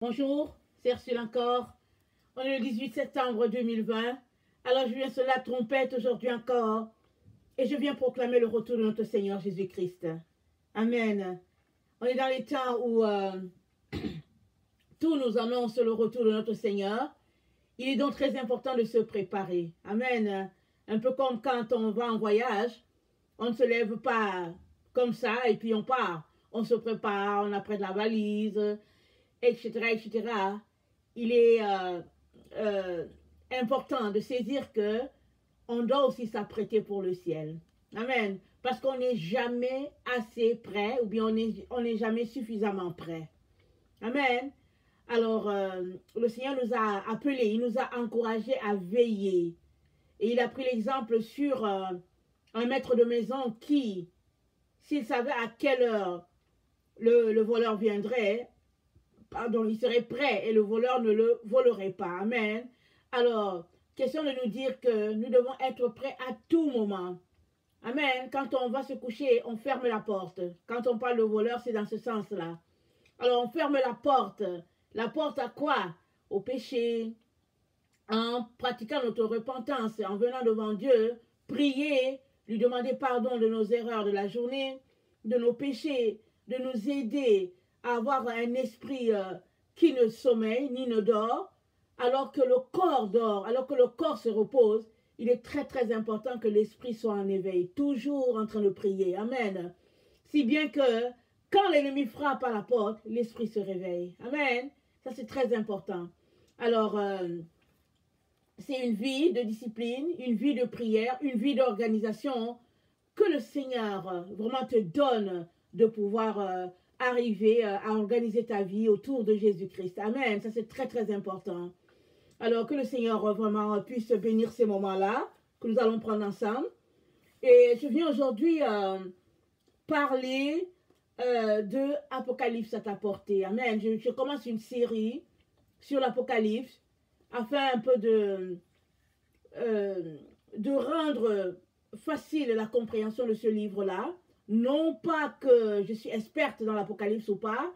Bonjour, c'est Ursule encore. On est le 18 septembre 2020. Alors je viens sur la trompette aujourd'hui encore et je viens proclamer le retour de notre Seigneur Jésus-Christ. Amen. On est dans les temps où tout nous annonce le retour de notre Seigneur. Il est donc très important de se préparer. Amen. Un peu comme quand on va en voyage, on ne se lève pas comme ça et puis on part. On se prépare, on apprête la valise, etc., etc. Il est important de saisir que on doit aussi s'apprêter pour le ciel. Amen. Parce qu'on n'est jamais assez prêt ou bien on n'est jamais suffisamment prêt. Amen. Alors, le Seigneur nous a appelés, il nous a encouragés à veiller. Et il a pris l'exemple sur un maître de maison qui, s'il savait à quelle heure le voleur viendrait, il serait prêt et le voleur ne le volerait pas. Amen. Alors, question de nous dire que nous devons être prêts à tout moment. Amen. Quand on va se coucher, on ferme la porte. Quand on parle de voleur, c'est dans ce sens-là. Alors, on ferme la porte. La porte à quoi? Au péché. En pratiquant notre repentance, en venant devant Dieu, prier, lui demander pardon de nos erreurs de la journée, de nos péchés, de nous aider à avoir un esprit qui ne sommeille ni ne dort, alors que le corps dort, alors que le corps se repose. Il est très très important que l'esprit soit en éveil, toujours en train de prier. Amen. Si bien que quand l'ennemi frappe à la porte, l'esprit se réveille. Amen. Ça c'est très important. Alors, c'est une vie de discipline, une vie de prière, une vie d'organisation que le Seigneur vraiment te donne de pouvoir arriver à organiser ta vie autour de Jésus-Christ. Amen. Ça, c'est très, très important. Alors, que le Seigneur vraiment puisse bénir ces moments-là que nous allons prendre ensemble. Et je viens aujourd'hui parler de Apocalypse à ta portée. Amen. Je commence une série sur l'Apocalypse afin un peu de rendre facile la compréhension de ce livre-là. Non pas que je suis experte dans l'Apocalypse ou pas,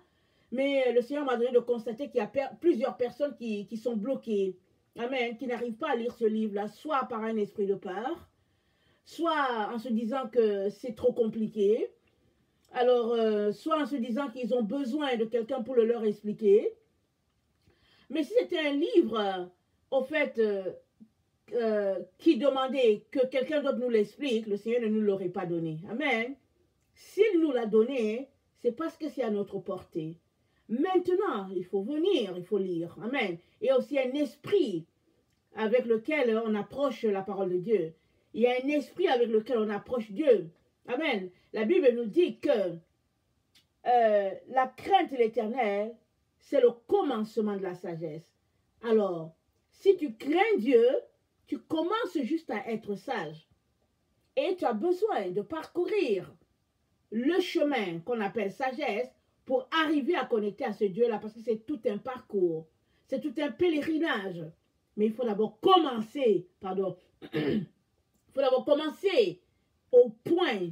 mais le Seigneur m'a donné de constater qu'il y a plusieurs personnes qui sont bloquées. Amen. Qui n'arrivent pas à lire ce livre-là, soit par un esprit de peur, soit en se disant que c'est trop compliqué. Alors, soit en se disant qu'ils ont besoin de quelqu'un pour le leur expliquer. Mais si c'était un livre, au fait, qui demandait que quelqu'un d'autre nous l'explique, le Seigneur ne nous l'aurait pas donné. Amen. S'il nous l'a donné, c'est parce que c'est à notre portée. Maintenant, il faut venir, il faut lire. Amen. Et aussi un esprit avec lequel on approche la parole de Dieu. Il y a un esprit avec lequel on approche Dieu. Amen. La Bible nous dit que la crainte de l'Éternel, c'est le commencement de la sagesse. Alors, si tu crains Dieu, tu commences juste à être sage. Et tu as besoin de parcourir le chemin qu'on appelle sagesse pour arriver à connecter à ce Dieu-là, parce que c'est tout un parcours, c'est tout un pèlerinage. Mais il faut d'abord commencer, il faut d'abord commencer au point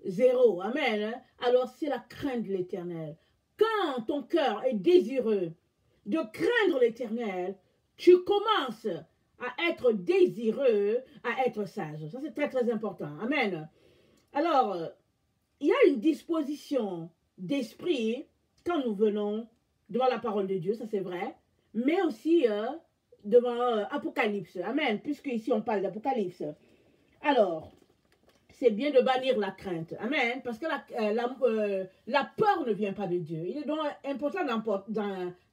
zéro. Amen. Alors c'est la crainte de l'Éternel. Quand ton cœur est désireux de craindre l'Éternel, tu commences à être désireux, à être sage. Ça, c'est très, très important. Amen. Alors, il y a une disposition d'esprit quand nous venons devant la parole de Dieu, ça c'est vrai, mais aussi devant Apocalypse. Amen. Puisque ici on parle d'Apocalypse. Alors, c'est bien de bannir la crainte. Amen. Parce que la peur ne vient pas de Dieu. Il est donc important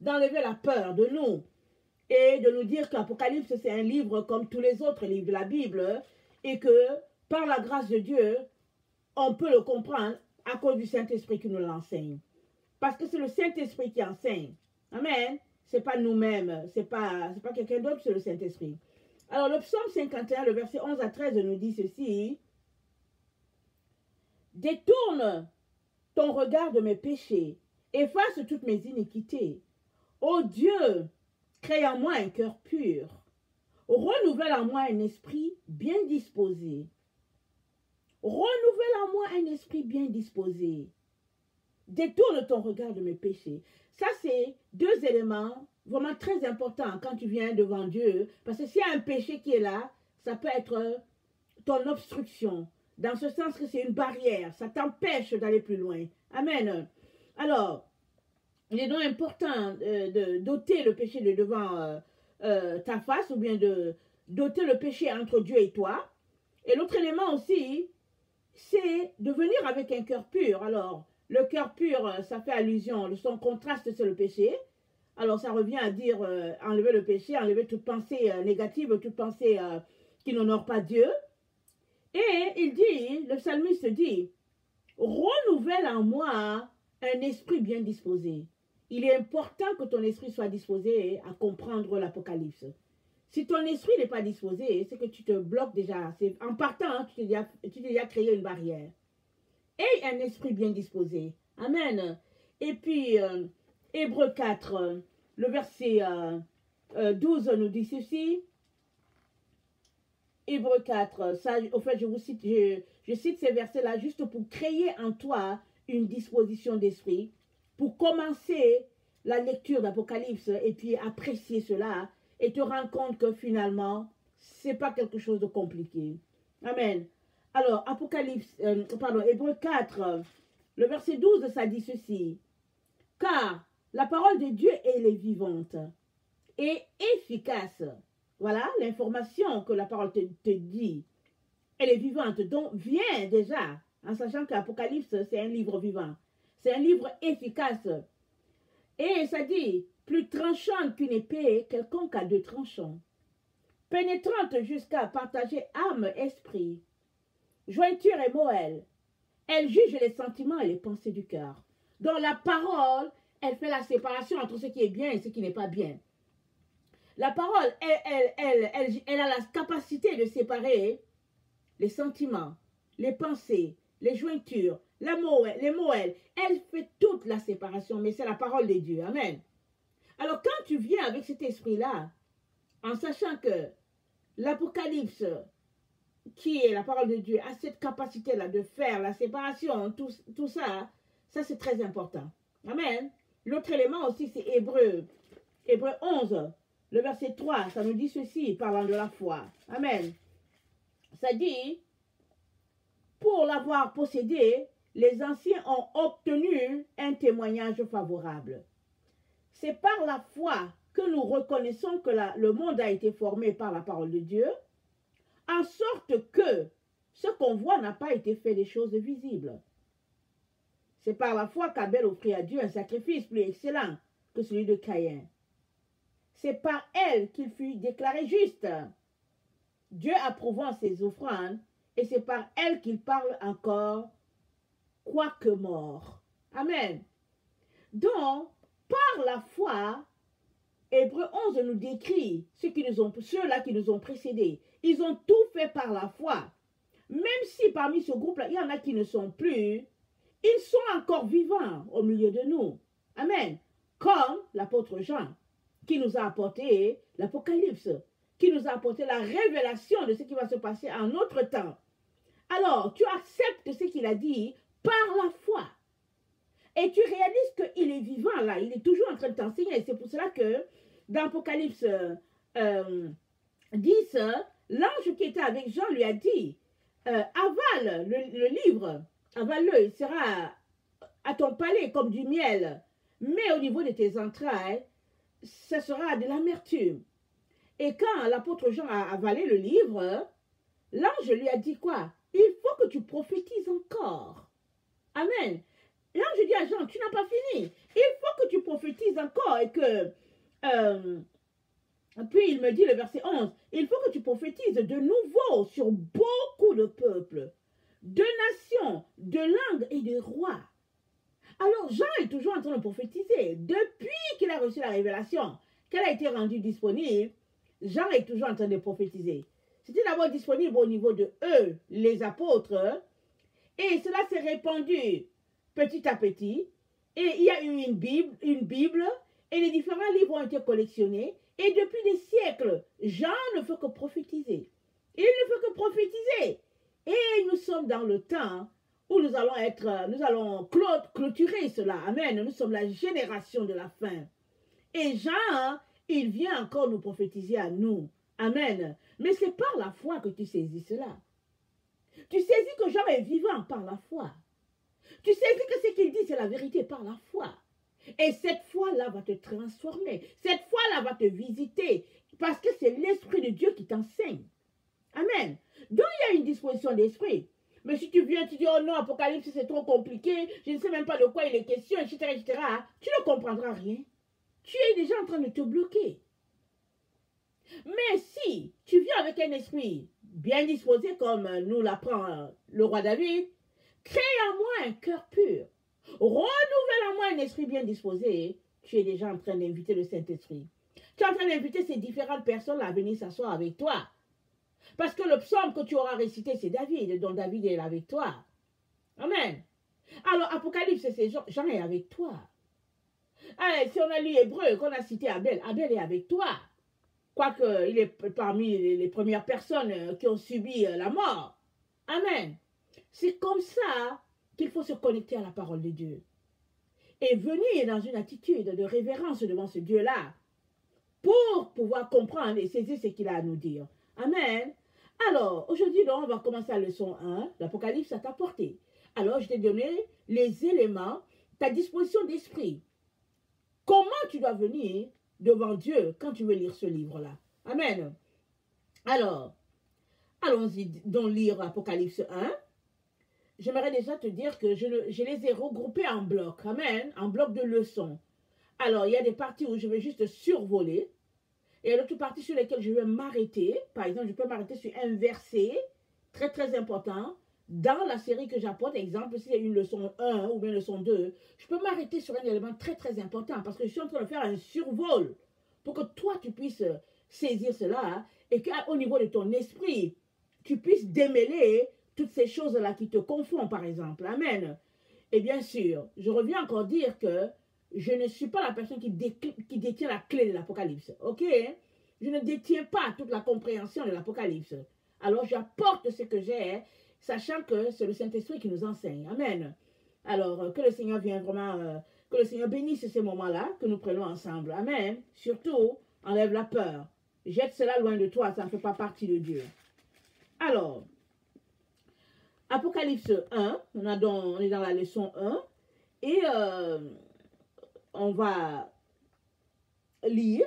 d'enlever la peur de nous. Et de nous dire qu'Apocalypse, c'est un livre comme tous les autres livres de la Bible. Et que, par la grâce de Dieu, on peut le comprendre à cause du Saint-Esprit qui nous l'enseigne. Parce que c'est le Saint-Esprit qui enseigne. Amen. C'est pas nous-mêmes. C'est pas quelqu'un d'autre, c'est le Saint-Esprit. Alors, le psaume 51, le verset 11 à 13 nous dit ceci. Détourne ton regard de mes péchés. Efface toutes mes iniquités. Ô Dieu, crée en moi un cœur pur. Renouvelle en moi un esprit bien disposé. Renouvelle en moi un esprit bien disposé. Détourne ton regard de mes péchés. Ça, c'est deux éléments vraiment très importants quand tu viens devant Dieu. Parce que s'il y a un péché qui est là, ça peut être ton obstruction. Dans ce sens que c'est une barrière. Ça t'empêche d'aller plus loin. Amen. Alors, il est donc important d'ôter le péché de devant ta face ou bien d'ôter le péché entre Dieu et toi. Et l'autre élément aussi, c'est de venir avec un cœur pur. Alors, le cœur pur, ça fait allusion, son contraste, c'est le péché. Alors, ça revient à dire enlever le péché, enlever toute pensée négative, toute pensée qui n'honore pas Dieu. Et il dit, le psalmiste dit, renouvelle en moi un esprit bien disposé. Il est important que ton esprit soit disposé à comprendre l'Apocalypse. Si ton esprit n'est pas disposé, c'est que tu te bloques déjà. En partant, hein, tu t'es déjà créé une barrière. Et un esprit bien disposé. Amen. Et puis, Hébreux 4, le verset 12 nous dit ceci. Hébreux 4, ça, au fait, je cite ces versets-là juste pour créer en toi une disposition d'esprit, pour commencer la lecture d'Apocalypse et puis apprécier cela et te rendre compte que finalement, ce n'est pas quelque chose de compliqué. Amen. Alors, Hébreux 4, le verset 12, ça dit ceci. Car la parole de Dieu, elle est vivante et efficace. Voilà l'information que la parole te dit. Elle est vivante. Donc, viens déjà, en sachant qu'Apocalypse, c'est un livre vivant. C'est un livre efficace. Et ça dit, plus tranchante qu'une épée, quelconque à deux tranchants. Pénétrante jusqu'à partager âme, esprit, jointure et moelle. Elle juge les sentiments et les pensées du cœur. Donc, la parole, elle fait la séparation entre ce qui est bien et ce qui n'est pas bien. La parole, elle a la capacité de séparer les sentiments, les pensées, les jointures, les moelles. Elle fait toute la séparation, mais c'est la parole de Dieu. Amen. Alors, quand tu viens avec cet esprit-là, en sachant que l'Apocalypse, qui est la parole de Dieu, a cette capacité-là de faire la séparation, tout ça, ça c'est très important. Amen. L'autre élément aussi, c'est Hébreux 11. Le verset 3, ça nous dit ceci, parlant de la foi. Amen. Ça dit, pour l'avoir possédé, les anciens ont obtenu un témoignage favorable. C'est par la foi que nous reconnaissons que le monde a été formé par la parole de Dieu, en sorte que ce qu'on voit n'a pas été fait des choses visibles. C'est par la foi qu'Abel offrit à Dieu un sacrifice plus excellent que celui de Caïn. C'est par elle qu'il fut déclaré juste, Dieu approuvant ses offrandes, et c'est par elle qu'il parle encore, quoique mort. Amen. Donc, par la foi, Hébreux 11 nous décrit ceux-là qui nous ont précédés. Ils ont tout fait par la foi. Même si parmi ce groupe-là, il y en a qui ne sont plus, ils sont encore vivants au milieu de nous. Amen. Comme l'apôtre Jean, qui nous a apporté l'Apocalypse, qui nous a apporté la révélation de ce qui va se passer en notre temps. Alors, tu acceptes ce qu'il a dit par la foi. Et tu réalises qu'il est vivant là, il est toujours en train de t'enseigner. C'est pour cela que dans Apocalypse 10, l'ange qui était avec Jean lui a dit, avale le livre, avale-le, il sera à ton palais comme du miel, mais au niveau de tes entrailles, ce sera de l'amertume. Et quand l'apôtre Jean a avalé le livre, l'ange lui a dit quoi? Il faut que tu prophétises encore. Amen. L'ange dit à Jean, tu n'as pas fini. Il faut que tu prophétises encore et que... puis il me dit le verset 11, il faut que tu prophétises de nouveau sur beaucoup de peuples, de nations, de langues et de rois. Alors Jean est toujours en train de prophétiser. Depuis qu'il a reçu la révélation, qu'elle a été rendue disponible, Jean est toujours en train de prophétiser. C'était d'abord disponible au niveau de eux, les apôtres, et cela s'est répandu petit à petit. Et il y a eu une Bible, et les différents livres ont été collectionnés. Et depuis des siècles, Jean ne fait que prophétiser. Il ne fait que prophétiser. Et nous sommes dans le temps où nous allons être, nous allons clôturer cela. Amen. Nous sommes la génération de la fin. Et Jean, il vient encore nous prophétiser à nous. Amen. Mais c'est par la foi que tu saisis cela. Tu saisis que Jean est vivant par la foi. Tu saisis que ce qu'il dit, c'est la vérité par la foi. Et cette foi-là va te transformer. Cette foi-là va te visiter. Parce que c'est l'Esprit de Dieu qui t'enseigne. Amen. Donc il y a une disposition d'esprit. Mais si tu viens, tu dis, oh non, Apocalypse, c'est trop compliqué, je ne sais même pas de quoi il est question, etc., tu ne comprendras rien. Tu es déjà en train de te bloquer. Mais si tu viens avec un esprit bien disposé, comme nous l'apprend le roi David, crée en moi un cœur pur, renouvelle en moi un esprit bien disposé, tu es déjà en train d'inviter le Saint-Esprit. Tu es en train d'inviter ces différentes personnes à venir s'asseoir avec toi. Parce que le psaume que tu auras récité, c'est David, dont David est avec toi. Amen. Alors, Apocalypse, c'est Jean est avec toi. Allez, si on a lu Hébreu, qu'on a cité Abel, Abel est avec toi. Quoique, il est parmi les premières personnes qui ont subi la mort. Amen. C'est comme ça qu'il faut se connecter à la parole de Dieu. Et venir dans une attitude de révérence devant ce Dieu-là pour pouvoir comprendre et saisir ce qu'il a à nous dire. Amen. Alors, aujourd'hui, on va commencer la leçon 1, l'Apocalypse à ta portée. Alors, je t'ai donné les éléments, ta disposition d'esprit. Comment tu dois venir devant Dieu quand tu veux lire ce livre-là. Amen. Alors, allons-y donc lire Apocalypse 1. J'aimerais déjà te dire que je les ai regroupés en blocs. Amen. En blocs de leçons. Alors, il y a des parties où je vais juste survoler. Et il y a d'autres parties sur lesquelles je vais m'arrêter. Par exemple, je peux m'arrêter sur un verset très très important dans la série que j'apporte. Exemple, s'il y a une leçon 1 ou bien leçon 2, je peux m'arrêter sur un élément très très important parce que je suis en train de faire un survol pour que toi tu puisses saisir cela et qu'au niveau de ton esprit, tu puisses démêler toutes ces choses-là qui te confondent, par exemple. Amen. Et bien sûr, je reviens encore dire que je ne suis pas la personne qui détient la clé de l'Apocalypse. Ok? Je ne détiens pas toute la compréhension de l'Apocalypse. Alors, j'apporte ce que j'ai, sachant que c'est le Saint-Esprit qui nous enseigne. Amen. Alors, que le Seigneur vienne vraiment, que le Seigneur bénisse ces moments-là que nous prenons ensemble. Amen. Surtout, enlève la peur. Jette cela loin de toi, ça ne fait pas partie de Dieu. Alors, Apocalypse 1, on est dans la leçon 1, et on va lire,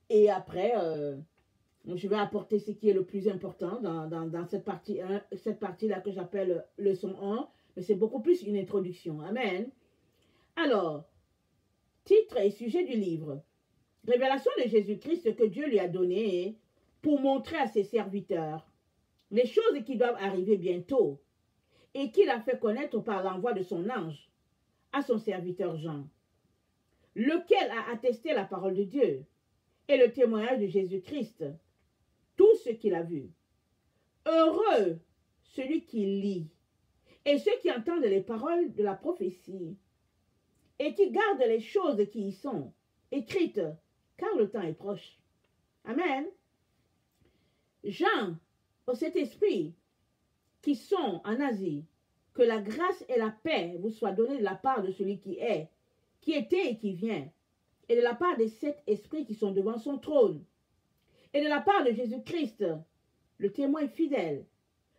et après, je vais apporter ce qui est le plus important dans cette partie-là que j'appelle leçon 1, mais c'est beaucoup plus une introduction. Amen. Alors, titre et sujet du livre. Révélation de Jésus-Christ que Dieu lui a donné pour montrer à ses serviteurs les choses qui doivent arriver bientôt et qu'il a fait connaître par l'envoi de son ange à son serviteur Jean, lequel a attesté la parole de Dieu et le témoignage de Jésus-Christ, tout ce qu'il a vu. Heureux celui qui lit et ceux qui entendent les paroles de la prophétie et qui gardent les choses qui y sont écrites, car le temps est proche. Amen. Jean, au Saint-Esprit, qui sont en Asie, que la grâce et la paix vous soient données de la part de celui qui est, qui était et qui vient, et de la part des 7 esprits qui sont devant son trône, et de la part de Jésus-Christ, le témoin fidèle,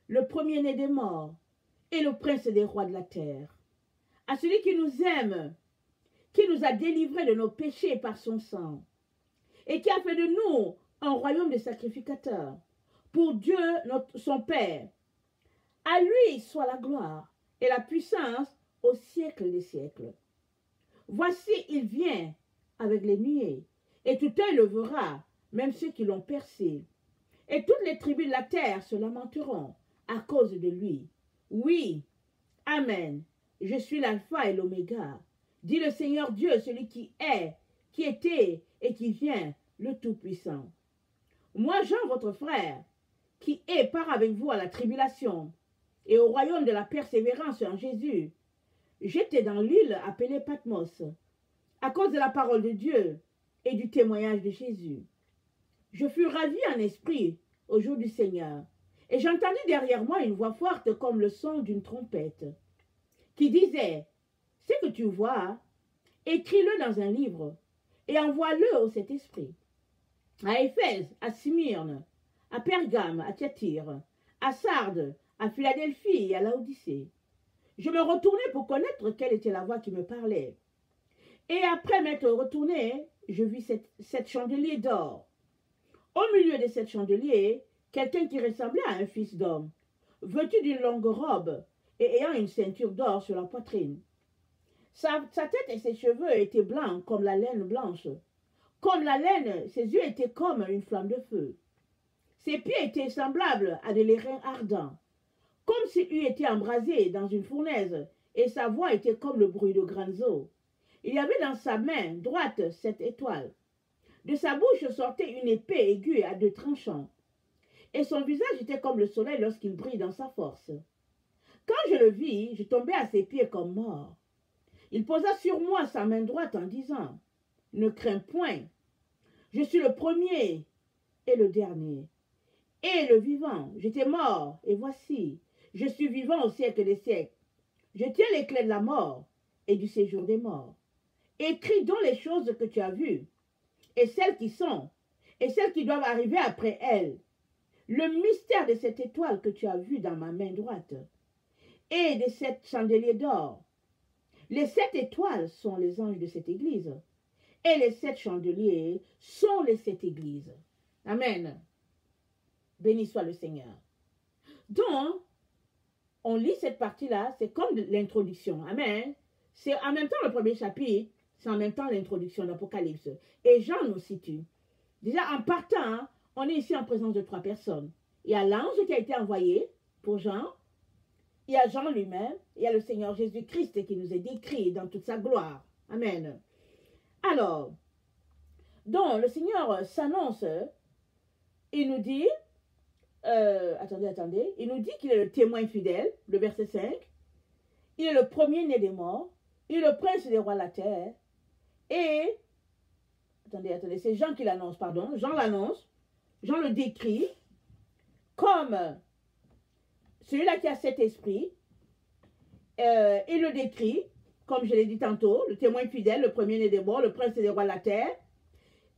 le premier-né des morts, et le prince des rois de la terre. À celui qui nous aime, qui nous a délivrés de nos péchés par son sang, et qui a fait de nous un royaume de sacrificateurs, pour Dieu, son Père. À lui soit la gloire et la puissance au siècle des siècles. Voici, il vient avec les nuées, et tout œil le verra, même ceux qui l'ont percé. Et toutes les tribus de la terre se lamenteront à cause de lui. Oui, Amen. Je suis l'alpha et l'oméga, dit le Seigneur Dieu, celui qui est, qui était et qui vient, le Tout-Puissant. Moi, Jean, votre frère, qui est part avec vous à la tribulation et au royaume de la persévérance en Jésus, j'étais dans l'île appelée Patmos, à cause de la parole de Dieu et du témoignage de Jésus. Je fus ravi en esprit au jour du Seigneur, et j'entendis derrière moi une voix forte comme le son d'une trompette, qui disait, « Ce que tu vois, écris-le dans un livre et envoie-le au Saint-Esprit. À Éphèse, à Smyrne, à Pergame, à Thyatire, à Sardes, à Philadelphie et à Laodicée. » Je me retournai pour connaître quelle était la voix qui me parlait. Et après m'être retourné, je vis sept chandeliers d'or. Au milieu de sept chandeliers, quelqu'un qui ressemblait à un fils d'homme, vêtu d'une longue robe et ayant une ceinture d'or sur la poitrine. Sa tête et ses cheveux étaient blancs comme la laine blanche. Comme la laine, ses yeux étaient comme une flamme de feu. Ses pieds étaient semblables à des lérins ardents, comme s'il eût été embrasé dans une fournaise, et sa voix était comme le bruit de grandes eaux. Il y avait dans sa main droite 7 étoiles. De sa bouche sortait une épée aiguë à 2 tranchants, et son visage était comme le soleil lorsqu'il brille dans sa force. Quand je le vis, je tombai à ses pieds comme mort. Il posa sur moi sa main droite en disant, « Ne crains point, je suis le premier et le dernier, et le vivant. J'étais mort, et voici, je suis vivant au siècle des siècles. Je tiens les clés de la mort et du séjour des morts. Écris donc les choses que tu as vues, et celles qui sont, et celles qui doivent arriver après elles. Le mystère de cette étoile que tu as vue dans ma main droite, et de 7 chandeliers d'or. Les 7 étoiles sont les anges de cette église, et les 7 chandeliers sont les 7 églises. » Amen. Béni soit le Seigneur. Donc, on lit cette partie-là, c'est comme l'introduction. Amen. C'est en même temps le premier chapitre, c'est en même temps l'introduction d'Apocalypse. Et Jean nous situe. Déjà, en partant, on est ici en présence de 3 personnes. Il y a l'ange qui a été envoyé pour Jean. Il y a Jean lui-même. Il y a le Seigneur Jésus-Christ qui nous est décrit dans toute sa gloire. Amen. Alors, donc, le Seigneur s'annonce. Il nous dit, attendez, il nous dit qu'il est le témoin fidèle, le verset 5. Il est le premier-né des morts. Il est le prince des rois de la terre. Et, attendez, c'est Jean qui l'annonce, pardon. Jean l'annonce. Jean le décrit comme celui-là qui a 7 esprits. Il le décrit, comme je l'ai dit tantôt, le témoin fidèle, le premier-né des morts, le prince des rois de la terre.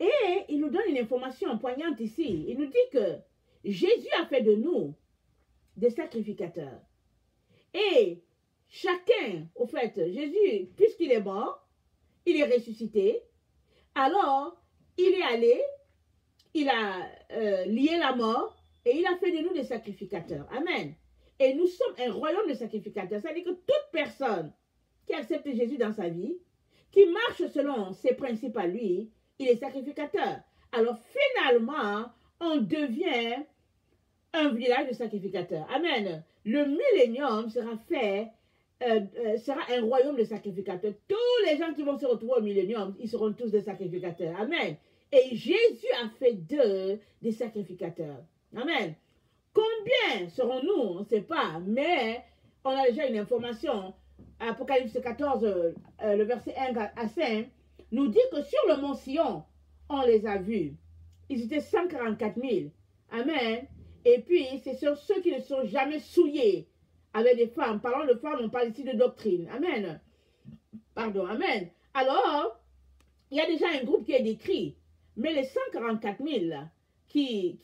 Et il nous donne une information poignante ici. Il nous dit que Jésus a fait de nous des sacrificateurs. Et chacun, au fait, Jésus, puisqu'il est mort, il est ressuscité, alors il est allé, il a lié la mort et il a fait de nous des sacrificateurs. Amen. Et nous sommes un royaume de sacrificateurs. C'est-à-dire que toute personne qui accepte Jésus dans sa vie, qui marche selon ses principes à lui, il est sacrificateur. Alors finalement, on devient un village de sacrificateurs. Amen. Le millénium sera fait, sera un royaume de sacrificateurs. Tous les gens qui vont se retrouver au millénium, ils seront tous des sacrificateurs. Amen. Et Jésus a fait d'eux des sacrificateurs. Amen. Combien serons-nous? On ne sait pas, mais on a déjà une information. Apocalypse 14, le verset 1 à 5, nous dit que sur le mont Sion, on les a vus. Ils étaient 144 000. Amen. Et puis, c'est sur ceux qui ne sont jamais souillés avec des femmes. Parlant de femmes, on parle ici de doctrine. Amen. Pardon, amen. Alors, il y a déjà un groupe qui est décrit. Mais les 144 000 là, qui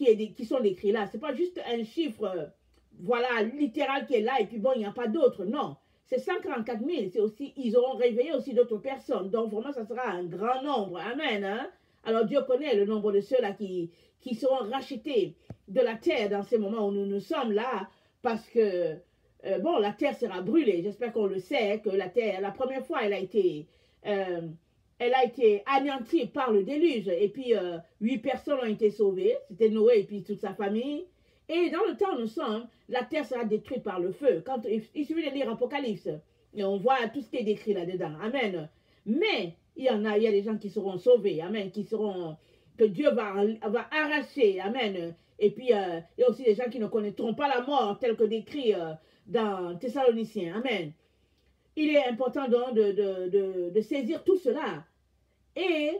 sont décrits là, ce n'est pas juste un chiffre, voilà, littéral qui est là et puis bon, il n'y a pas d'autres. Non. C'est 144 000. C'est aussi, ils auront réveillé aussi d'autres personnes. Donc, vraiment, ça sera un grand nombre. Amen. Hein? Alors, Dieu connaît le nombre de ceux-là qui seront rachetés de la terre dans ces moments où nous sommes là. Parce que, bon, la terre sera brûlée. J'espère qu'on le sait, que la terre, la première fois, elle a été anéantie par le déluge. Et puis, 8 personnes ont été sauvées. C'était Noé et puis toute sa famille. Et dans le temps où nous sommes, la terre sera détruite par le feu. Quand il suffit de lire Apocalypse, et on voit tout ce qui est décrit là-dedans. Amen. Mais il y a des gens qui seront sauvés. Amen. Que Dieu va arracher. Amen. Et puis, il y a aussi des gens qui ne connaîtront pas la mort, tel que décrit dans Thessaloniciens. Amen. Il est important donc de saisir tout cela et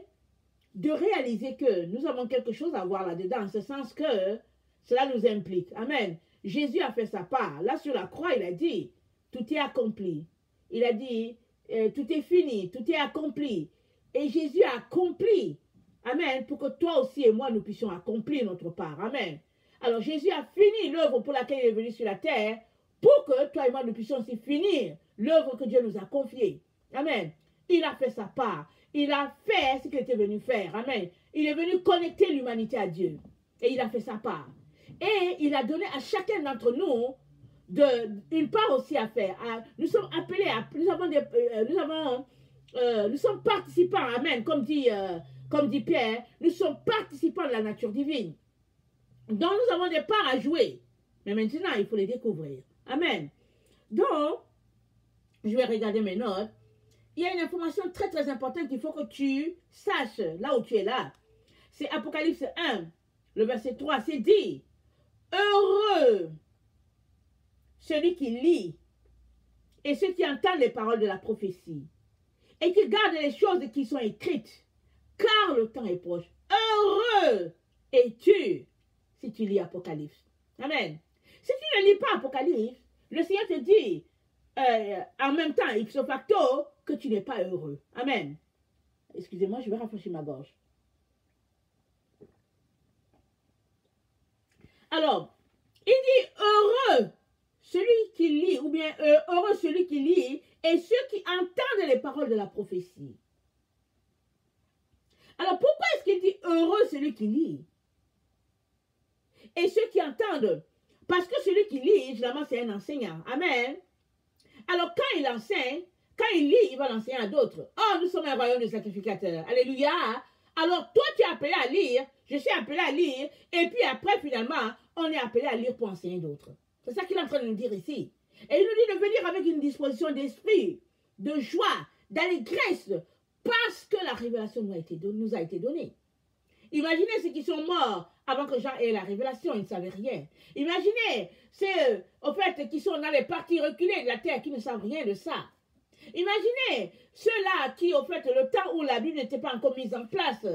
de réaliser que nous avons quelque chose à voir là-dedans, en ce sens que cela nous implique. Amen. Jésus a fait sa part. Là, sur la croix, il a dit, tout est accompli. il a dit, tout est fini, tout est accompli. Et Jésus a accompli. Amen. Pour que toi aussi et moi, nous puissions accomplir notre part. Amen. Alors Jésus a fini l'œuvre pour laquelle il est venu sur la terre, pour que toi et moi, nous puissions aussi finir l'œuvre que Dieu nous a confiée. Amen. Il a fait sa part. Il a fait ce qu'il était venu faire. Amen. Il est venu connecter l'humanité à Dieu. Et il a fait sa part. Et il a donné à chacun d'entre nous une part aussi à faire. Nous sommes appelés à... Nous sommes participants. Amen. Comme dit Pierre, nous sommes participants de la nature divine. Donc, nous avons des parts à jouer. Mais maintenant, il faut les découvrir. Amen. Donc, je vais regarder mes notes. Il y a une information très très importante qu'il faut que tu saches là où tu es là. C'est Apocalypse 1, le verset 3. C'est dit, heureux celui qui lit et ceux qui entendent les paroles de la prophétie et qui gardent les choses qui sont écrites, car le temps est proche. Heureux es-tu si tu lis Apocalypse. Amen. Si tu ne lis pas Apocalypse, le Seigneur te dit en même temps, ipso facto, que tu n'es pas heureux. Amen. Excusez-moi, je vais rafraîchir ma gorge. Alors, il dit heureux celui qui lit, ou bien heureux celui qui lit, et ceux qui entendent les paroles de la prophétie. Alors, pourquoi est-ce qu'il dit heureux celui qui lit? Et ceux qui entendent, parce que celui qui lit, généralement, c'est un enseignant. Amen. Alors, quand il enseigne, quand il lit, il va l'enseigner à d'autres. Oh, nous sommes un royaume de sacrificateurs. Alléluia. Alors, toi, tu es appelé à lire, je suis appelé à lire, et puis après, finalement, on est appelé à lire pour enseigner d'autres. C'est ça qu'il est en train de nous dire ici. Et il nous dit de venir avec une disposition d'esprit, de joie, d'allégresse, parce que la révélation nous a été donnée. Imaginez ceux qui sont morts avant que Jean ait la révélation, ils ne savaient rien. Imaginez ceux, au fait, qui sont dans les parties reculées de la terre, qui ne savent rien de ça. Imaginez ceux-là qui, au fait, le temps où la Bible n'était pas encore mise en place.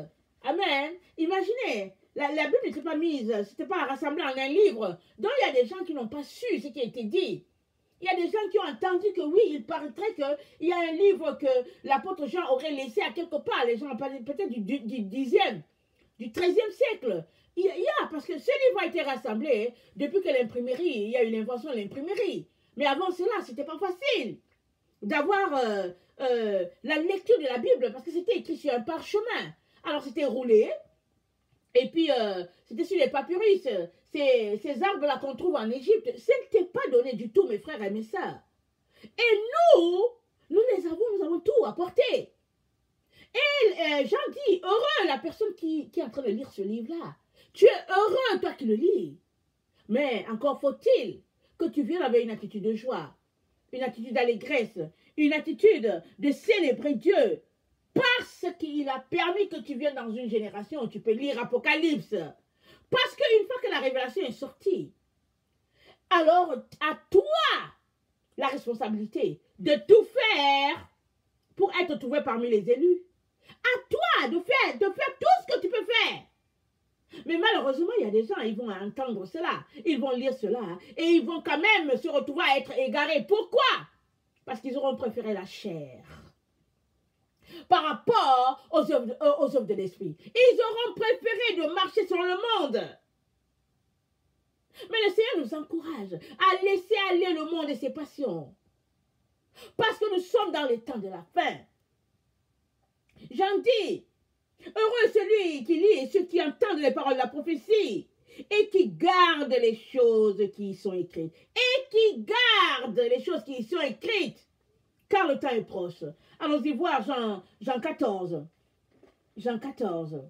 Amen. Imaginez, la Bible n'était pas mise, c'était pas rassemblée en un livre. Donc, il y a des gens qui n'ont pas su ce qui a été dit. Il y a des gens qui ont entendu que oui, il paraîtrait qu'il y a un livre que l'apôtre Jean aurait laissé à quelque part. Les gens ont parlé peut-être du 10e, du 13e siècle. Il y a, parce que ce livre a été rassemblé depuis que l'imprimerie, il y a eu l'invention de l'imprimerie. Mais avant cela, ce n'était pas facile d'avoir la lecture de la Bible, parce que c'était écrit sur un parchemin. Alors c'était roulé, et puis c'était sur les papyrus, ces arbres-là qu'on trouve en Égypte. Ce n'était pas donné du tout, mes frères et mes sœurs. Et nous avons tout apporté. Et Jean dit, heureux la personne qui est en train de lire ce livre-là. Tu es heureux, toi qui le lis. Mais encore faut-il que tu viennes avec une attitude de joie, une attitude d'allégresse, une attitude de célébrer Dieu, parce qu'il a permis que tu viennes dans une génération où tu peux lire Apocalypse. Parce qu'une fois que la révélation est sortie, alors à toi la responsabilité de tout faire pour être trouvé parmi les élus. À toi de faire tout ce que tu peux faire. Mais malheureusement, il y a des gens, ils vont entendre cela, ils vont lire cela, et ils vont quand même se retrouver à être égarés. Pourquoi? Parce qu'ils auront préféré la chair par rapport aux œuvres de l'esprit. Ils auront préféré de marcher sur le monde. Mais le Seigneur nous encourage à laisser aller le monde et ses passions. Parce que nous sommes dans les temps de la fin. J'en dis, heureux celui qui lit et ceux qui entendent les paroles de la prophétie et qui gardent les choses qui y sont écrites. Et qui gardent les choses qui y sont écrites. Car le temps est proche. Allons-y voir Jean 14. Jean 14.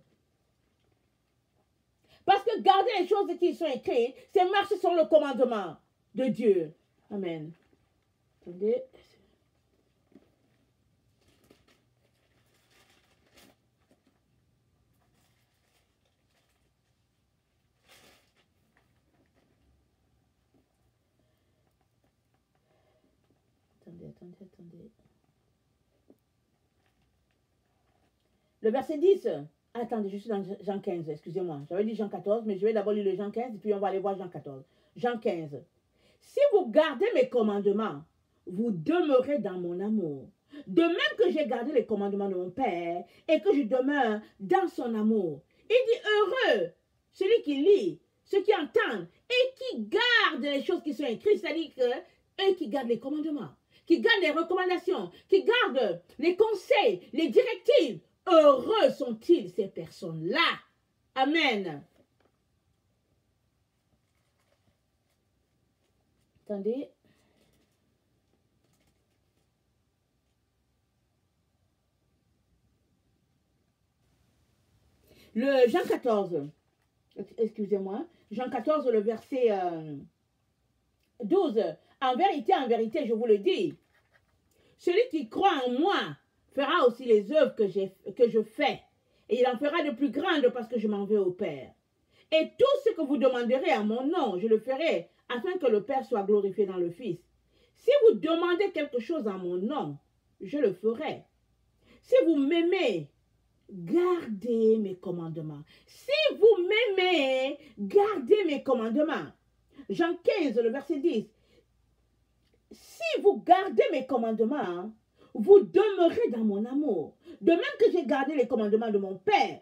Parce que garder les choses qui y sont écrites, c'est marcher sur le commandement de Dieu. Amen. Attendez. Attendez. Le verset 10. Attendez, je suis dans Jean 15, excusez-moi. J'avais dit Jean 14, mais je vais d'abord lire le Jean 15, puis on va aller voir Jean 14. Jean 15. Si vous gardez mes commandements, vous demeurez dans mon amour. De même que j'ai gardé les commandements de mon Père et que je demeure dans son amour. Il dit heureux celui qui lit, ceux qui entendent et qui gardent les choses qui sont écrites, c'est-à-dire eux qui gardent les commandements, qui gardent les recommandations, qui gardent les conseils, les directives. Heureux sont-ils ces personnes-là. Amen. Attendez. Le Jean 14, excusez-moi, Jean 14, le verset 12. En vérité, je vous le dis, celui qui croit en moi fera aussi les œuvres que je fais, et il en fera de plus grandes parce que je m'en vais au Père. Et tout ce que vous demanderez à mon nom, je le ferai, afin que le Père soit glorifié dans le Fils. Si vous demandez quelque chose en mon nom, je le ferai. Si vous m'aimez, gardez mes commandements. Si vous m'aimez, gardez mes commandements. Jean 15, le verset 10. Si vous gardez mes commandements, vous demeurez dans mon amour. De même que j'ai gardé les commandements de mon Père,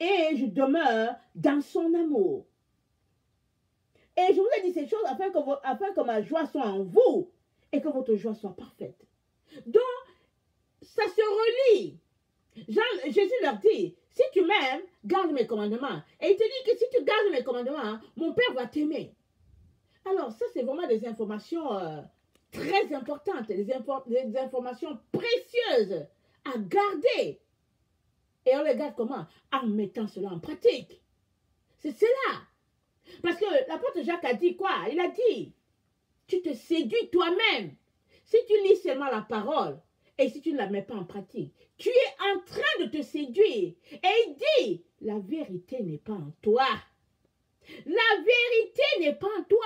et je demeure dans son amour. Et je vous ai dit ces choses afin que ma joie soit en vous et que votre joie soit parfaite. Donc, ça se relie. Jésus leur dit, si tu m'aimes, garde mes commandements. Et il te dit que si tu gardes mes commandements, mon Père va t'aimer. Alors, ça, c'est vraiment des informations très importantes, des informations précieuses à garder. Et on les garde comment? En mettant cela en pratique. C'est cela. Parce que l'apôtre Jacques a dit quoi? Il a dit, tu te séduis toi-même. Si tu lis seulement la parole, et si tu ne la mets pas en pratique, tu es en train de te séduire. Et il dit, la vérité n'est pas en toi. La vérité n'est pas en toi.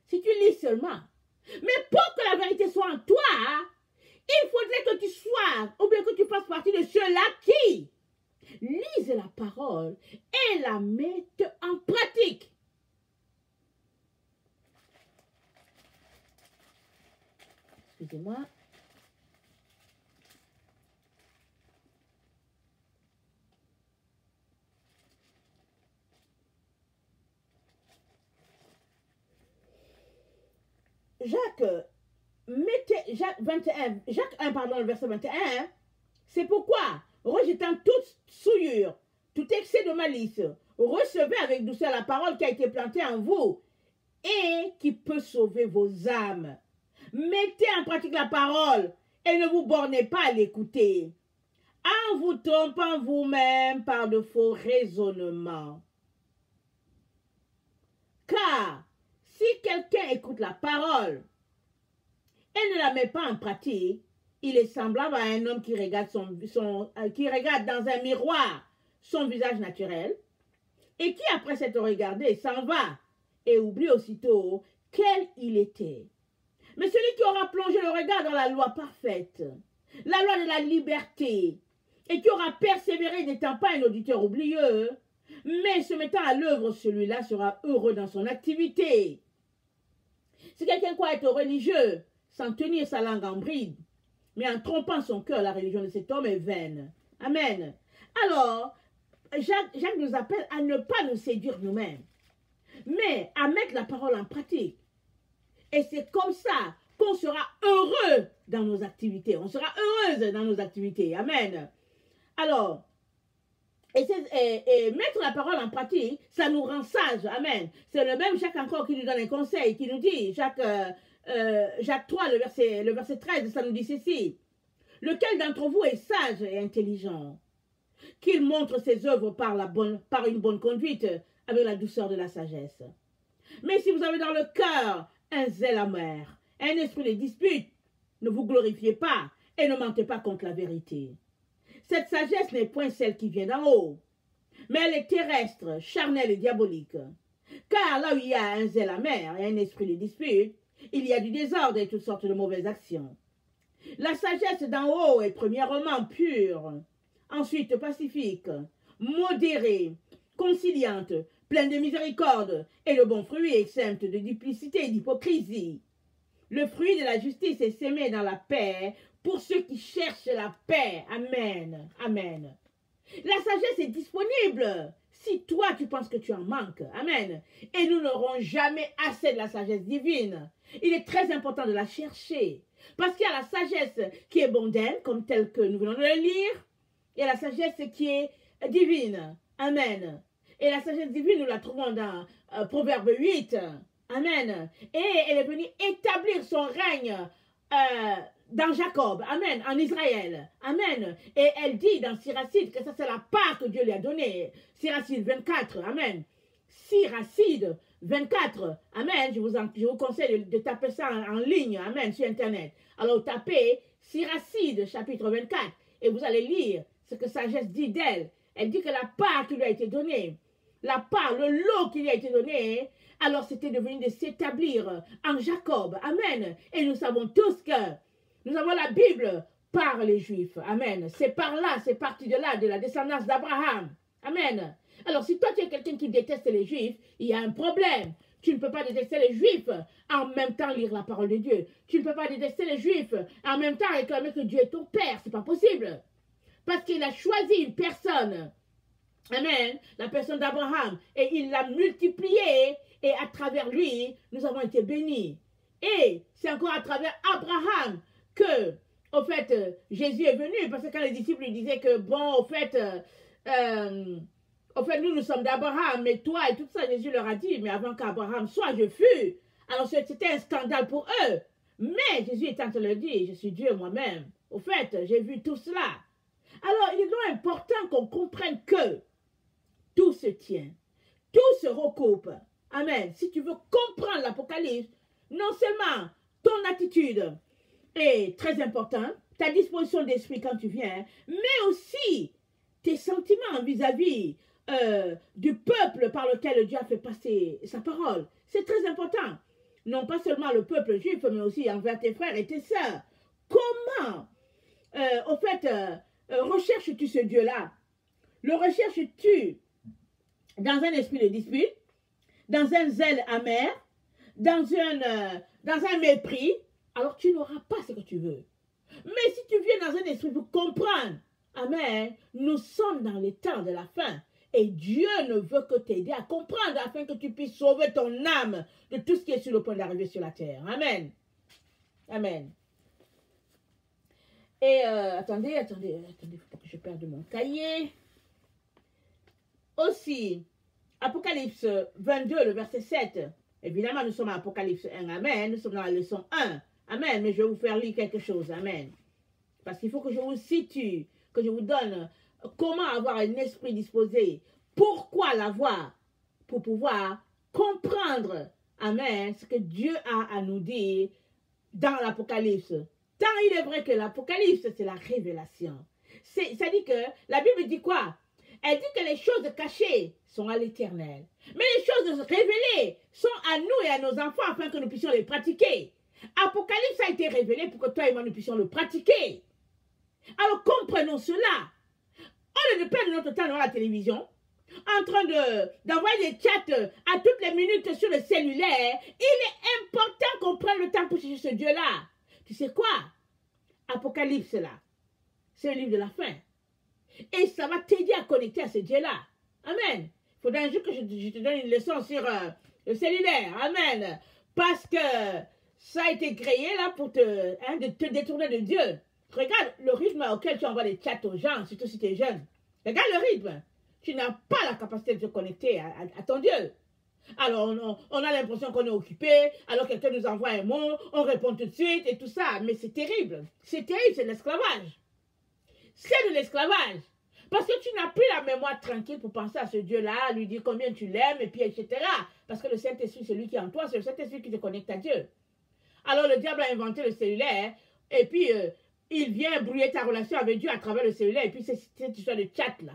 Si tu lis seulement. Mais pour que la vérité soit en toi, il faudrait que tu sois, ou bien que tu fasses partie de ceux-là qui lisent la parole et la mettent en pratique. Excusez-moi. Jacques 1, pardon, le verset 21, c'est pourquoi, rejetant toute souillure, tout excès de malice, recevez avec douceur la parole qui a été plantée en vous et qui peut sauver vos âmes. Mettez en pratique la parole et ne vous bornez pas à l'écouter, en vous trompant vous-même par de faux raisonnements. Car si quelqu'un écoute la parole et ne la met pas en pratique, il est semblable à un homme qui regarde, qui regarde dans un miroir son visage naturel et qui, après s'être regardé, s'en va et oublie aussitôt quel il était. Mais celui qui aura plongé le regard dans la loi parfaite, la loi de la liberté, et qui aura persévéré n'étant pas un auditeur oublieux, mais se mettant à l'œuvre, celui-là sera heureux dans son activité. Si quelqu'un croit être religieux, sans tenir sa langue en bride, mais en trompant son cœur, la religion de cet homme est vaine. Amen. Alors, Jacques nous appelle à ne pas nous séduire nous-mêmes, mais à mettre la parole en pratique. Et c'est comme ça qu'on sera heureux dans nos activités. On sera heureuse dans nos activités. Amen. Alors, et mettre la parole en pratique, ça nous rend sages. Amen. C'est le même Jacques encore qui nous donne un conseil, qui nous dit, Jacques 3, le verset 13, ça nous dit ceci. Lequel d'entre vous est sage et intelligent, qu'il montre ses œuvres par une bonne conduite, avec la douceur de la sagesse. Mais si vous avez dans le cœur un zèle amer, un esprit de dispute, ne vous glorifiez pas et ne mentez pas contre la vérité. Cette sagesse n'est point celle qui vient d'en haut, mais elle est terrestre, charnelle et diabolique. Car là où il y a un zèle amer et un esprit de dispute, il y a du désordre et toutes sortes de mauvaises actions. La sagesse d'en haut est premièrement pure, ensuite pacifique, modérée, conciliante, pleine de miséricorde, et le bon fruit exempte de duplicité et d'hypocrisie. Le fruit de la justice est semé dans la paix pour ceux qui cherchent la paix. Amen. Amen. La sagesse est disponible si toi tu penses que tu en manques. Amen. Et nous n'aurons jamais assez de la sagesse divine. Il est très important de la chercher. Parce qu'il y a la sagesse qui est mondaine, comme telle que nous venons de le lire. Il y a la sagesse qui est divine. Amen. Et la sagesse divine, nous la trouvons dans Proverbe 8. Amen. Et elle est venue établir son règne dans Jacob, amen, en Israël, amen. Et elle dit dans Siracide que ça c'est la part que Dieu lui a donnée. Siracide 24, amen. Siracide 24, amen. Je vous conseille de taper ça en ligne, amen, sur Internet. Alors tapez Siracide chapitre 24 et vous allez lire ce que sagesse dit d'elle. Elle dit que la part qui lui a été donnée, la part, le lot qui lui a été donné, alors c'était devenu de s'établir en Jacob, amen. Et nous savons tous que nous avons la Bible par les Juifs. Amen. C'est par là, c'est parti de là, de la descendance d'Abraham. Amen. Alors, si toi, tu es quelqu'un qui déteste les Juifs, il y a un problème. Tu ne peux pas détester les Juifs en même temps lire la parole de Dieu. Tu ne peux pas détester les Juifs en même temps réclamer que Dieu est ton Père. Ce n'est pas possible. Parce qu'il a choisi une personne. Amen. La personne d'Abraham. Et il l'a multipliée. Et à travers lui, nous avons été bénis. Et c'est encore à travers Abraham que, au fait, Jésus est venu, parce que quand les disciples lui disaient que, bon, au fait, nous sommes d'Abraham, mais toi et tout ça, Jésus leur a dit, mais avant qu'Abraham soit, je fus. Alors, c'était un scandale pour eux. Mais Jésus est en train de leur dire, je suis Dieu moi-même. Au fait, j'ai vu tout cela. Alors, il est donc important qu'on comprenne que tout se tient, tout se recoupe. Amen. Si tu veux comprendre l'Apocalypse, non seulement ton attitude, est très important, ta disposition d'esprit quand tu viens, mais aussi tes sentiments vis-à-vis du peuple par lequel Dieu a fait passer sa parole. C'est très important. Non pas seulement le peuple juif, mais aussi envers tes frères et tes sœurs. Comment, recherches-tu ce Dieu-là? Le recherches-tu dans un esprit de dispute, dans un zèle amer, dans un mépris? Alors tu n'auras pas ce que tu veux. Mais si tu viens dans un esprit pour comprendre, amen, nous sommes dans les temps de la fin. Et Dieu ne veut que t'aider à comprendre afin que tu puisses sauver ton âme de tout ce qui est sur le point d'arriver sur la terre. Amen. Amen. Et attendez, il faut que je perde mon cahier. Aussi, Apocalypse 22, le verset 7. Évidemment, nous sommes à Apocalypse 1. Amen. Nous sommes dans la leçon 1. Amen. Mais je vais vous faire lire quelque chose. Amen. Parce qu'il faut que je vous situe, que je vous donne comment avoir un esprit disposé. Pourquoi l'avoir? Pour pouvoir comprendre, amen, ce que Dieu a à nous dire dans l'Apocalypse. Tant il est vrai que l'Apocalypse, c'est la révélation. Ça dit que la Bible dit quoi? Elle dit que les choses cachées sont à l'Éternel. Mais les choses révélées sont à nous et à nos enfants afin que nous puissions les pratiquer. Apocalypse a été révélé pour que toi et moi nous puissions le pratiquer. Alors comprenons cela. Au lieu de perdre notre temps devant la télévision, en train d'envoyer des chats à toutes les minutes sur le cellulaire, il est important qu'on prenne le temps pour chercher ce Dieu-là. Tu sais quoi? Apocalypse là, c'est le livre de la fin. Et ça va t'aider à connecter à ce Dieu-là. Amen. Il faudra un jour que je te donne une leçon sur le cellulaire. Amen. Parce que ça a été créé là pour de te détourner de Dieu. Regarde le rythme auquel tu envoies des chats aux gens, surtout si tu es jeune. Regarde le rythme. Tu n'as pas la capacité de te connecter à ton Dieu. Alors, on a l'impression qu'on est occupé, alors quelqu'un nous envoie un mot, on répond tout de suite et tout ça. Mais c'est terrible. C'est terrible, c'est de l'esclavage. C'est de l'esclavage. Parce que tu n'as plus la mémoire tranquille pour penser à ce Dieu-là, lui dire combien tu l'aimes, et puis etc. Parce que le Saint-Esprit, c'est lui qui est en toi, c'est le Saint-Esprit qui te connecte à Dieu. Alors, le diable a inventé le cellulaire, et puis il vient brouiller ta relation avec Dieu à travers le cellulaire, et puis c'est cette histoire de chat là.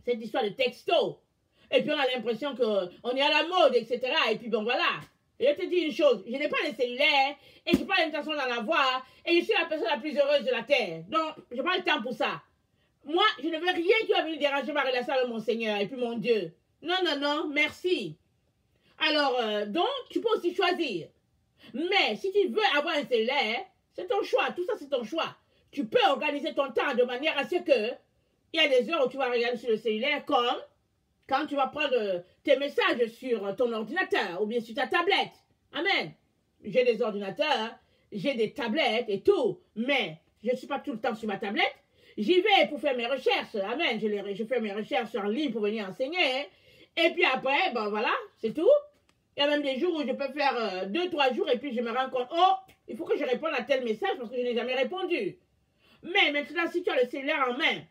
Cette histoire de texto. Et puis on a l'impression qu'on est à la mode, etc. Et puis bon, voilà. Et je te dis une chose, je n'ai pas de cellulaire, et je n'ai pas l'intention d'en avoir, et je suis la personne la plus heureuse de la terre. Donc, je n'ai pas le temps pour ça. Moi, je ne veux rien qui va venir déranger ma relation avec mon Seigneur et puis mon Dieu. Non, non, non, merci. Alors, donc, tu peux aussi choisir. Mais si tu veux avoir un cellulaire, c'est ton choix. Tout ça, c'est ton choix. Tu peux organiser ton temps de manière à ce que il y a des heures où tu vas regarder sur le cellulaire, comme quand tu vas prendre tes messages sur ton ordinateur ou bien sur ta tablette. Amen. J'ai des ordinateurs, j'ai des tablettes et tout, mais je ne suis pas tout le temps sur ma tablette. J'y vais pour faire mes recherches. Amen. Je fais mes recherches en ligne pour venir enseigner. Et puis après, ben voilà, c'est tout. Il y a même des jours où je peux faire 2-3 jours et puis je me rends compte, oh, il faut que je réponde à tel message parce que je n'ai jamais répondu. Mais maintenant, si tu as le cellulaire en main,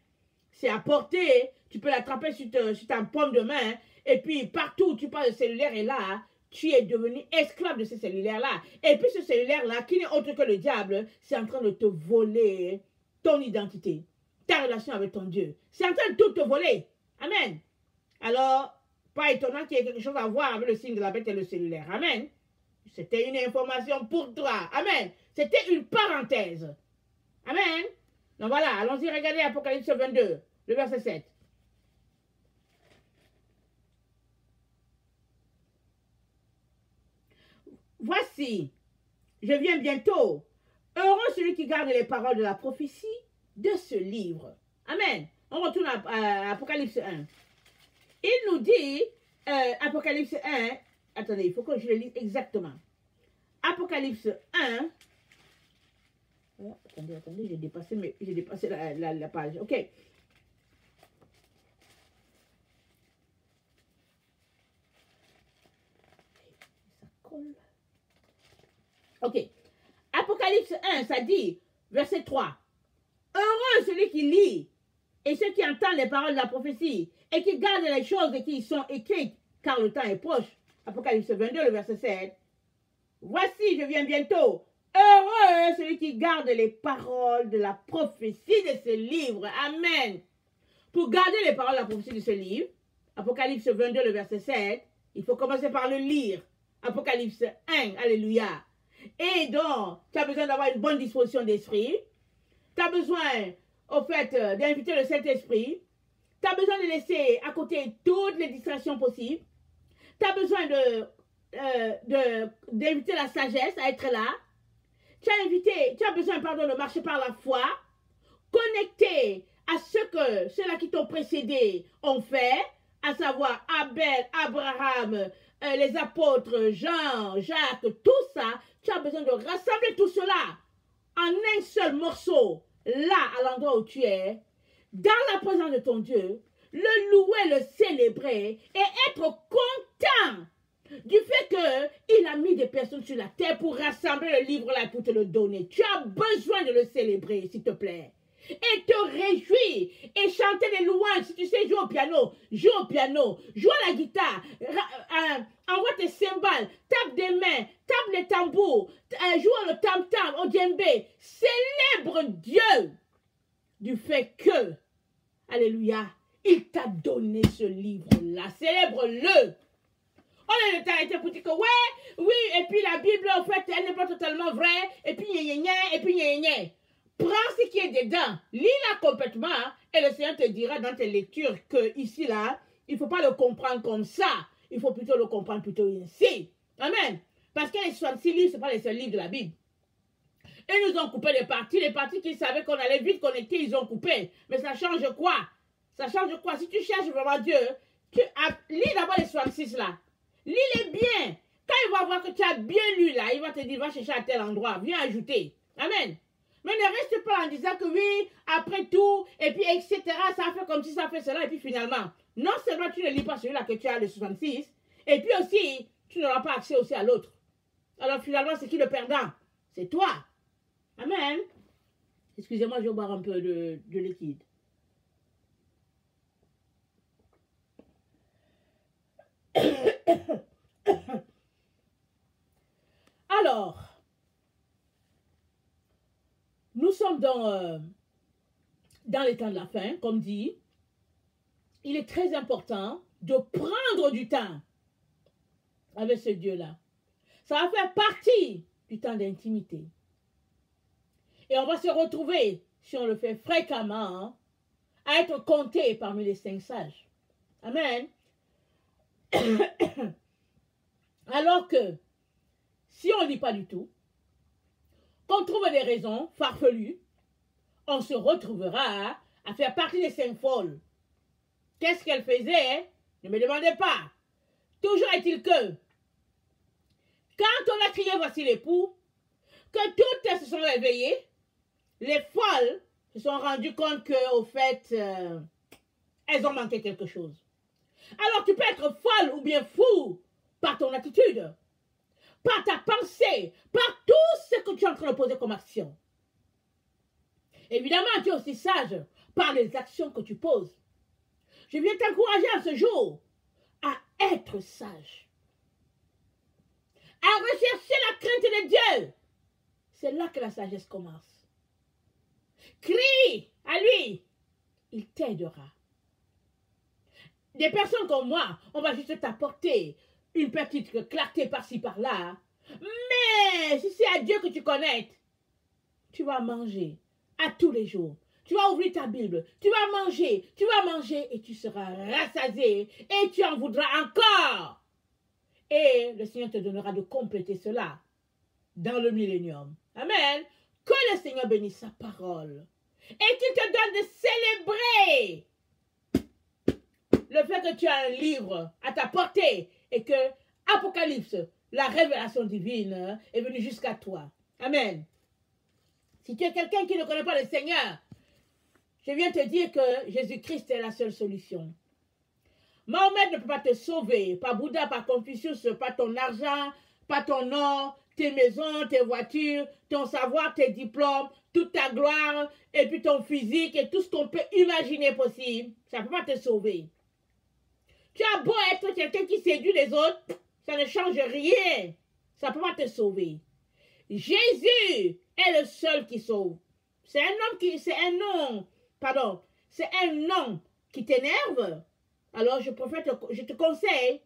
c'est à portée, tu peux l'attraper sur ta paume de main, et puis partout où tu passes, le cellulaire est là, tu es devenu esclave de ce cellulaire-là. Et puis ce cellulaire-là, qui n'est autre que le diable, c'est en train de te voler ton identité, ta relation avec ton Dieu. C'est en train de tout te voler. Amen. Alors, pas étonnant qu'il y ait quelque chose à voir avec le signe de la bête et le cellulaire. Amen. C'était une information pour toi. Amen. C'était une parenthèse. Amen. Donc voilà, allons-y regarder Apocalypse 22, le verset 7. Voici, je viens bientôt. Heureux celui qui garde les paroles de la prophétie de ce livre. Amen. On retourne à Apocalypse 1. Il nous dit, Apocalypse 1, attendez, il faut que je le lise exactement. Apocalypse 1, oh, attendez, j'ai dépassé la page, ok. Ça colle. Ok. Apocalypse 1, ça dit, verset 3. Heureux celui qui lit et ceux qui entendent les paroles de la prophétie et qui gardent les choses qui y sont écrites, car le temps est proche. Apocalypse 22, le verset 7. Voici, je viens bientôt. Heureux celui qui garde les paroles de la prophétie de ce livre. Amen. Pour garder les paroles de la prophétie de ce livre, Apocalypse 22, le verset 7, il faut commencer par le lire. Apocalypse 1, alléluia. Et donc, tu as besoin d'avoir une bonne disposition d'esprit. Tu as besoin, au fait, d'inviter le Saint-Esprit. Tu as besoin de laisser à côté toutes les distractions possibles. Tu as besoin d'inviter la sagesse à être là. Tu as besoin, de marcher par la foi, connecté à ceux-là qui t'ont précédé ont fait, à savoir Abel, Abraham, les apôtres, Jean, Jacques, tout ça. Tu as besoin de rassembler tout cela en un seul morceau, là, à l'endroit où tu es, dans la présence de ton Dieu, le louer, le célébrer et être content du fait qu'il a mis des personnes sur la terre pour rassembler le livre là et pour te le donner. Tu as besoin de le célébrer, s'il te plaît. Et te réjouir et chanter des louanges. Si tu sais jouer au piano, joue à la guitare, envoie tes cymbales, tape des mains, tape les tambours, joue le tam-tam, au djembé. Célèbre Dieu du fait que, alléluia, il t'a donné ce livre-là. Célèbre-le. On est arrêté pour dire que oui, et puis la Bible, en fait, elle n'est pas totalement vraie, et puis et puis Prends ce qui est dedans, lis-la complètement, et le Seigneur te dira dans tes lectures que ici, là, il ne faut pas le comprendre comme ça, il faut plutôt le comprendre plutôt ainsi. Amen. Parce que les 66 livres, ce ne sont pas les seuls livres de la Bible. Ils nous ont coupé les parties qu'ils savaient qu'on allait vite connecter, ils ont coupé. Mais ça change quoi? Ça change quoi? Si tu cherches vraiment Dieu, lis d'abord les 66 là. Lis-les bien. Quand il va voir que tu as bien lu là, il va te dire, va chercher à tel endroit, viens ajouter. Amen. Mais ne reste pas en disant que oui, après tout, et puis etc., ça fait comme si ça fait cela, et puis finalement, non seulement tu ne lis pas celui-là que tu as, le 66, et puis aussi, tu n'auras pas accès aussi à l'autre. Alors finalement, c'est qui le perdant? C'est toi. Amen. Excusez-moi, je vais boire un peu de liquide. Alors, nous sommes dans les temps de la fin, comme dit. Il est très important de prendre du temps avec ce Dieu-là. Ça va faire partie du temps d'intimité. Et on va se retrouver, si on le fait fréquemment, à être compté parmi les 5 sages. Amen. Alors que si on ne lit pas du tout, qu'on trouve des raisons farfelues, on se retrouvera à faire partie des 5 folles. Qu'est-ce qu'elle faisait? Ne me demandez pas. Toujours est-il que, quand on a crié voici l'époux, que toutes elles se sont réveillées, les folles se sont rendues compte qu'au fait, elles ont manqué quelque chose. Alors tu peux être folle ou bien fou par ton attitude, par ta pensée, par tout ce que tu es en train de poser comme action. Évidemment, tu es aussi sage par les actions que tu poses. Je viens t'encourager en ce jour à être sage, à rechercher la crainte de Dieu. C'est là que la sagesse commence. Crie à lui, il t'aidera. Des personnes comme moi, on va juste t'apporter une petite clarté par-ci par-là. Mais si c'est à Dieu que tu connectes, tu vas manger à tous les jours. Tu vas ouvrir ta Bible, tu vas manger et tu seras rassasié et tu en voudras encore. Et le Seigneur te donnera de compléter cela dans le millénium. Amen. Que le Seigneur bénisse sa parole et qu'il te donne de célébrer le fait que tu as un livre à ta portée et que Apocalypse, la révélation divine, est venue jusqu'à toi. Amen. Si tu es quelqu'un qui ne connaît pas le Seigneur, je viens te dire que Jésus-Christ est la seule solution. Mahomet ne peut pas te sauver, pas Bouddha, pas Confucius, pas ton argent, pas ton or, tes maisons, tes voitures, ton savoir, tes diplômes, toute ta gloire, et puis ton physique et tout ce qu'on peut imaginer possible. Ça ne peut pas te sauver. Tu as beau être quelqu'un qui séduit les autres, ça ne change rien. Ça ne peut pas te sauver. Jésus est le seul qui sauve. C'est un nom qui t'énerve. Alors je te conseille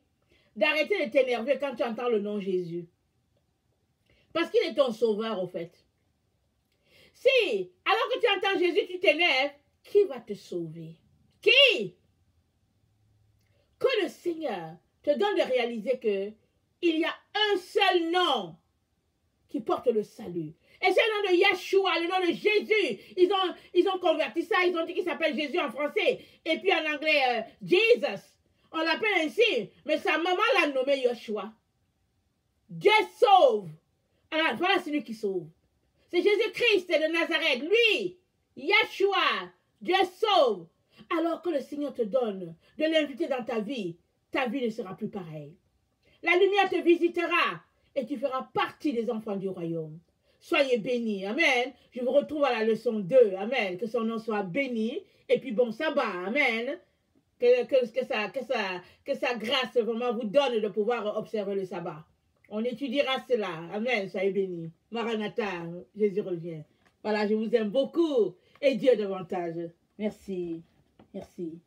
d'arrêter de t'énerver quand tu entends le nom Jésus. Parce qu'il est ton sauveur, au fait. Si, alors que tu entends Jésus, tu t'énerves, qui va te sauver? Qui? Que le Seigneur te donne de réaliser que il y a un seul nom qui porte le salut. Et c'est le nom de Yeshua, le nom de Jésus. Ils ont converti ça, ils ont dit qu'il s'appelle Jésus en français. Et puis en anglais, Jesus. On l'appelle ainsi. Mais sa maman l'a nommé Yeshua. Dieu sauve. Alors voilà celui qui sauve. C'est Jésus-Christ de Nazareth. Lui, Yeshua, Dieu sauve. Alors que le Seigneur te donne de l'inviter dans ta vie ne sera plus pareille. La lumière te visitera et tu feras partie des enfants du royaume. Soyez bénis. Amen. Je vous retrouve à la leçon 2. Amen. Que son nom soit béni. Et puis bon sabbat. Amen. Que sa grâce vraiment vous donne de pouvoir observer le sabbat. On étudiera cela. Amen. Soyez bénis. Maranatha. Jésus revient. Voilà, je vous aime beaucoup. Et Dieu davantage. Merci. Merci.